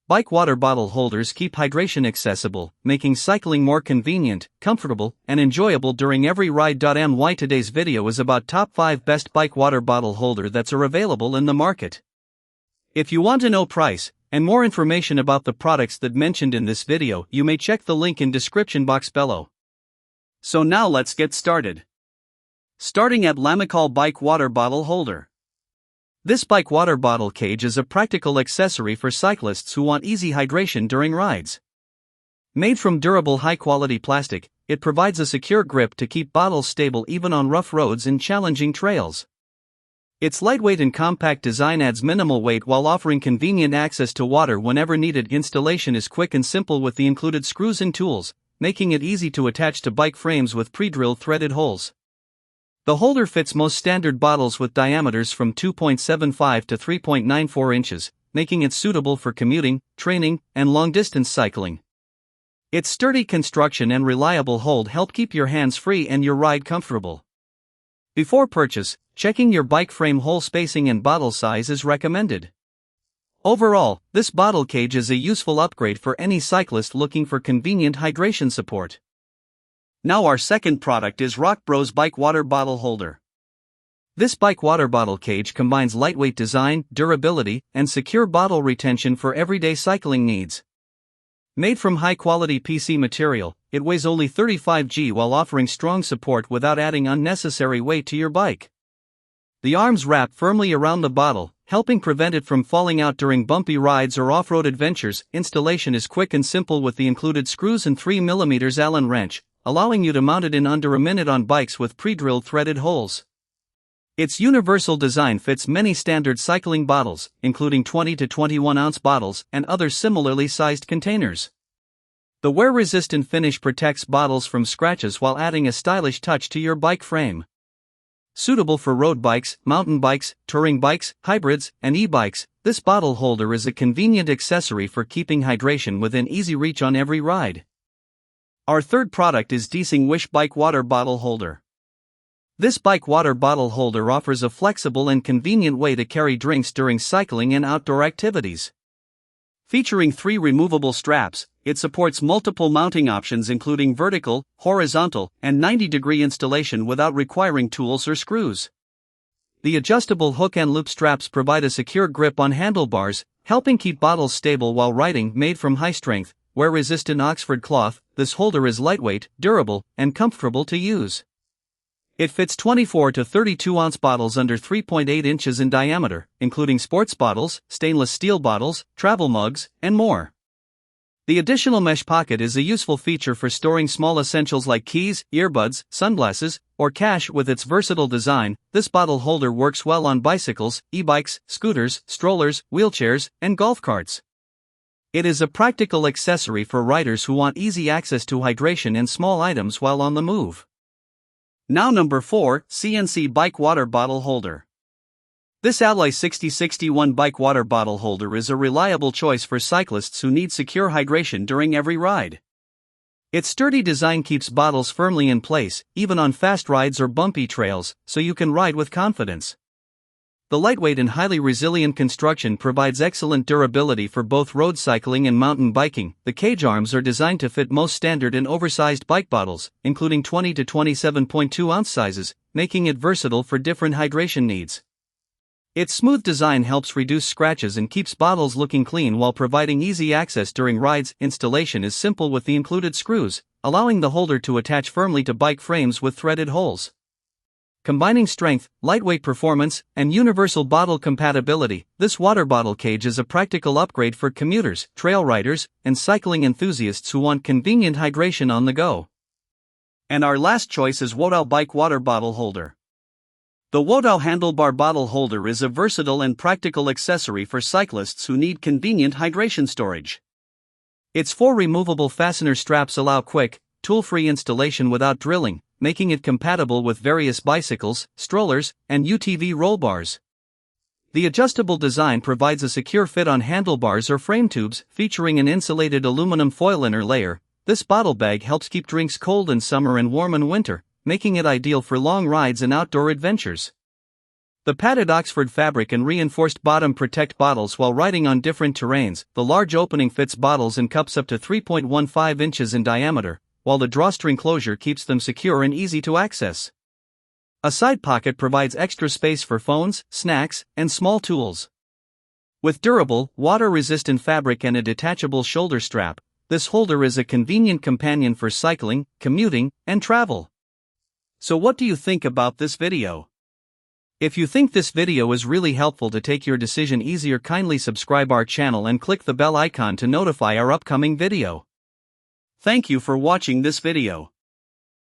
Bike water bottle holders keep hydration accessible, making cycling more convenient, comfortable, and enjoyable during every ride. My today's video is about top 5 best bike water bottle holder that's available in the market. If you want to know price and more information about the products that mentioned in this video, you may check the link in description box below. So now let's get started. Starting at Lamicall bike water bottle holder. This bike water bottle cage is a practical accessory for cyclists who want easy hydration during rides. Made from durable high-quality plastic, it provides a secure grip to keep bottles stable even on rough roads and challenging trails. Its lightweight and compact design adds minimal weight while offering convenient access to water whenever needed. Installation is quick and simple with the included screws and tools, making it easy to attach to bike frames with pre-drilled threaded holes. The holder fits most standard bottles with diameters from 2.75 to 3.94 inches, making it suitable for commuting, training, and long-distance cycling. Its sturdy construction and reliable hold help keep your hands free and your ride comfortable. Before purchase, checking your bike frame hole spacing and bottle size is recommended. Overall, this bottle cage is a useful upgrade for any cyclist looking for convenient hydration support. Now our second product is ROCKBROS bike water bottle holder. This bike water bottle cage combines lightweight design, durability, and secure bottle retention for everyday cycling needs. Made from high-quality PC material, it weighs only 35 g while offering strong support without adding unnecessary weight to your bike. The arms wrap firmly around the bottle, helping prevent it from falling out during bumpy rides or off-road adventures. Installation is quick and simple with the included screws and 3mm Allen wrench, allowing you to mount it in under a minute on bikes with pre-drilled threaded holes. Its universal design fits many standard cycling bottles, including 20 to 21 ounce bottles and other similarly sized containers. The wear-resistant finish protects bottles from scratches while adding a stylish touch to your bike frame. Suitable for road bikes, mountain bikes, touring bikes, hybrids, and e-bikes, this bottle holder is a convenient accessory for keeping hydration within easy reach on every ride. Our third product is Wish bike water bottle holder. This bike water bottle holder offers a flexible and convenient way to carry drinks during cycling and outdoor activities. Featuring 3 removable straps, it supports multiple mounting options including vertical, horizontal, and 90-degree installation without requiring tools or screws. The adjustable hook and loop straps provide a secure grip on handlebars, helping keep bottles stable while riding. Made from high-strength, wear-resistant Oxford cloth, this holder is lightweight, durable, and comfortable to use. It fits 24 to 32 ounce bottles under 3.8 inches in diameter, including sports bottles, stainless steel bottles, travel mugs, and more. The additional mesh pocket is a useful feature for storing small essentials like keys, earbuds, sunglasses, or cash. With its versatile design, this bottle holder works well on bicycles, e-bikes, scooters, strollers, wheelchairs, and golf carts. It is a practical accessory for riders who want easy access to hydration and small items while on the move. Now number 4, CNC bike water bottle holder. This Ally 6061 bike water bottle holder is a reliable choice for cyclists who need secure hydration during every ride. Its sturdy design keeps bottles firmly in place, even on fast rides or bumpy trails, so you can ride with confidence. The lightweight and highly resilient construction provides excellent durability for both road cycling and mountain biking. The cage arms are designed to fit most standard and oversized bike bottles, including 20 to 27.2 ounce sizes, making it versatile for different hydration needs. Its smooth design helps reduce scratches and keeps bottles looking clean while providing easy access during rides. Installation is simple with the included screws, allowing the holder to attach firmly to bike frames with threaded holes. Combining strength, lightweight performance, and universal bottle compatibility, this water bottle cage is a practical upgrade for commuters, trail riders, and cycling enthusiasts who want convenient hydration on the go. And our last choice is WOTOW bike water bottle holder. The WOTOW handlebar bottle holder is a versatile and practical accessory for cyclists who need convenient hydration storage. Its 4 removable fastener straps allow quick, tool-free installation without drilling, making it compatible with various bicycles, strollers, and UTV roll bars. The adjustable design provides a secure fit on handlebars or frame tubes, featuring an insulated aluminum foil inner layer. This bottle bag helps keep drinks cold in summer and warm in winter, making it ideal for long rides and outdoor adventures. The padded Oxford fabric and reinforced bottom protect bottles while riding on different terrains. The large opening fits bottles and cups up to 3.15 inches in diameter, while the drawstring closure keeps them secure and easy to access. A side pocket provides extra space for phones, snacks, and small tools. With durable, water-resistant fabric and a detachable shoulder strap, this holder is a convenient companion for cycling, commuting, and travel. So what do you think about this video? If you think this video is really helpful to take your decision easier, kindly subscribe our channel and click the bell icon to notify our upcoming video. Thank you for watching this video.